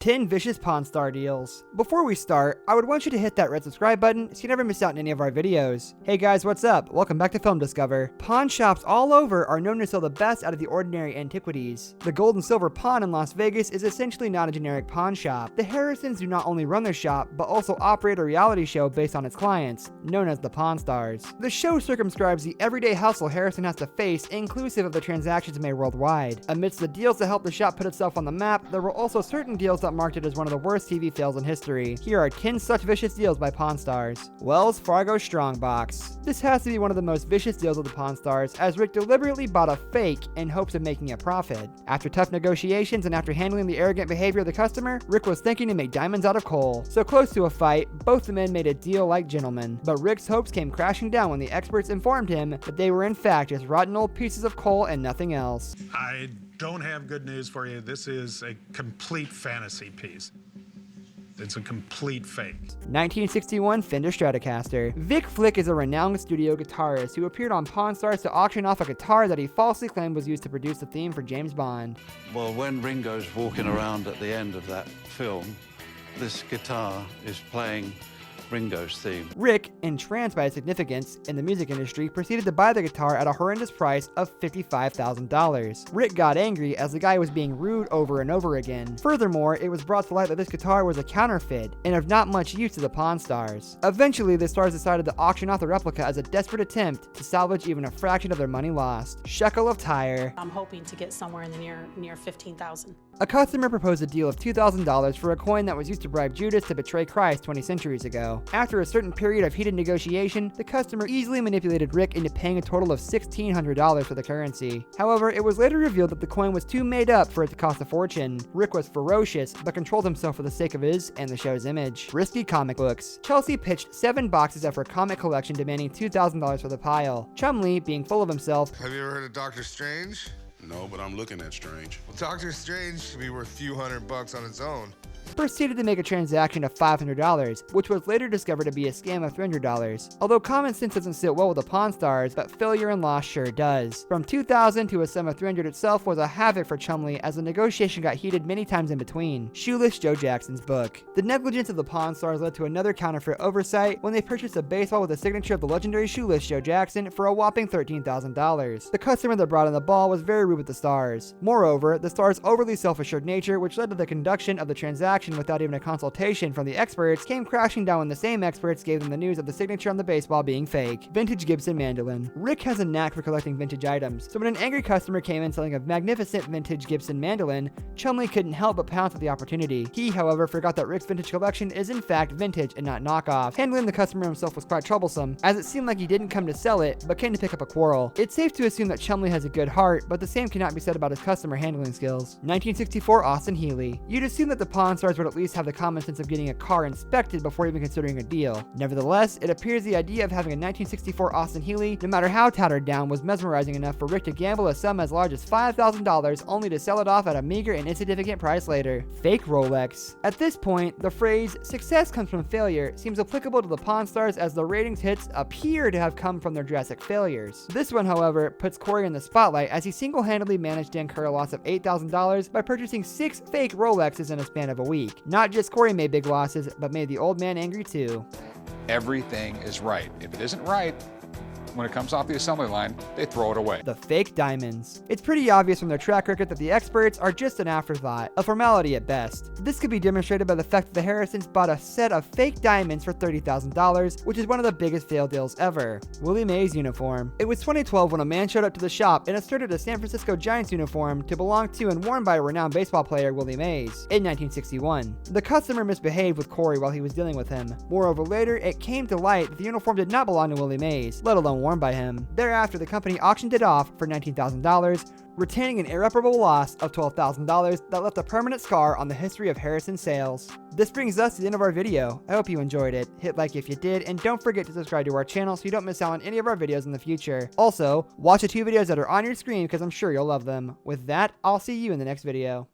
10 vicious Pawn Star deals. Before we start, I would want you to hit that red subscribe button so you never miss out on any of our videos. Hey guys, what's up? Welcome back to Film Discover. Pawn shops all over are known to sell the best out of the ordinary antiquities. The Gold and Silver Pawn in Las Vegas is essentially not a generic pawn shop. The Harrisons do not only run their shop, but also operate a reality show based on its clients, known as the Pawn Stars. The show circumscribes the everyday hustle Harrison has to face, inclusive of the transactions made worldwide. Amidst the deals that helped the shop put itself on the map, there were also certain deals that marked it as one of the worst TV fails in history. Here are 10 such vicious deals by Pawn Stars. Wells Fargo Strongbox. This has to be one of the most vicious deals of the Pawn Stars, as Rick deliberately bought a fake in hopes of making a profit. After tough negotiations and after handling the arrogant behavior of the customer, Rick was thinking to make diamonds out of coal. So close to a fight, both the men made a deal like gentlemen. But Rick's hopes came crashing down when the experts informed him that they were in fact just rotten old pieces of coal and nothing else. I don't have good news for you. This is a complete fantasy piece. It's a complete fake. 1961 Fender Stratocaster. Vic Flick is a renowned studio guitarist who appeared on Pawn Stars to auction off a guitar that he falsely claimed was used to produce the theme for James Bond. Well, when Ringo's walking around at the end of that film, this guitar is playing Ringo's theme. Rick, entranced by its significance in the music industry, proceeded to buy the guitar at a horrendous price of $55,000. Rick got angry as the guy was being rude over and over again. Furthermore, it was brought to light that this guitar was a counterfeit and of not much use to the Pawn Stars. Eventually, the Stars decided to auction off the replica as a desperate attempt to salvage even a fraction of their money lost. Shekel of tire. I'm hoping to get somewhere in the near 15,000. A customer proposed a deal of $2,000 for a coin that was used to bribe Judas to betray Christ 20 centuries ago. After a certain period of heated negotiation, the customer easily manipulated Rick into paying a total of $1,600 for the currency. However, it was later revealed that the coin was too made up for it to cost a fortune. Rick was ferocious, but controlled himself for the sake of his and the show's image. Risky comic books. Chelsea pitched 7 boxes of her comic collection demanding $2,000 for the pile. Chumley, being full of himself, Have you ever heard of Doctor Strange? No, but I'm looking at Strange. Well, Doctor Strange could be worth a few $100 on its own. proceeded to make a transaction of $500, which was later discovered to be a scam of $300. Although common sense doesn't sit well with the Pawn Stars, but failure and loss sure does. From $2,000 to a sum of $300 itself was a havoc for Chumley, as the negotiation got heated many times in between. Shoeless Joe Jackson's book. The negligence of the Pawn Stars led to another counterfeit oversight when they purchased a baseball with the signature of the legendary Shoeless Joe Jackson for a whopping $13,000. The customer that brought in the ball was very rude with the Stars. Moreover, the Stars' overly self-assured nature, which led to the conduction of the transaction without even a consultation from the experts, came crashing down when the same experts gave them the news of the signature on the baseball being fake. Vintage Gibson Mandolin. Rick has a knack for collecting vintage items, so when an angry customer came in selling a magnificent vintage Gibson Mandolin, Chumley couldn't help but pounce at the opportunity. He, however, forgot that Rick's vintage collection is in fact vintage and not knockoff. Handling the customer himself was quite troublesome, as it seemed like he didn't come to sell it, but came to pick up a quarrel. It's safe to assume that Chumley has a good heart, but the same cannot be said about his customer handling skills. 1964 Austin Healey. You'd assume that the Pawn Stars would at least have the common sense of getting a car inspected before even considering a deal. Nevertheless, it appears the idea of having a 1964 Austin Healey, no matter how tattered down, was mesmerizing enough for Rick to gamble a sum as large as $5,000 only to sell it off at a meager and insignificant price later. Fake Rolex. At this point, the phrase "success comes from failure" seems applicable to the Pawn Stars, as the ratings hits appear to have come from their drastic failures. This one, however, puts Corey in the spotlight, as he single-handedly managed to incur a loss of $8,000 by purchasing 6 fake Rolexes in a span of a week. Not just Corey made big losses, but made the old man angry too. Everything is right. If it isn't right, when it comes off the assembly line, they throw it away. The fake diamonds. It's pretty obvious from their track record that the experts are just an afterthought, a formality at best. This could be demonstrated by the fact that the Harrisons bought a set of fake diamonds for $30,000, which is one of the biggest failed deals ever. Willie Mays uniform. It was 2012 when a man showed up to the shop and asserted a San Francisco Giants uniform to belong to and worn by a renowned baseball player, Willie Mays, in 1961. The customer misbehaved with Corey while he was dealing with him. Moreover, later it came to light that the uniform did not belong to Willie Mays, let alone worn by him. Thereafter, the company auctioned it off for $19,000, retaining an irreparable loss of $12,000 that left a permanent scar on the history of Harrison sales. This brings us to the end of our video. I hope you enjoyed it. Hit like if you did, and don't forget to subscribe to our channel so you don't miss out on any of our videos in the future. Also, watch the 2 videos that are on your screen because I'm sure you'll love them. With that, I'll see you in the next video.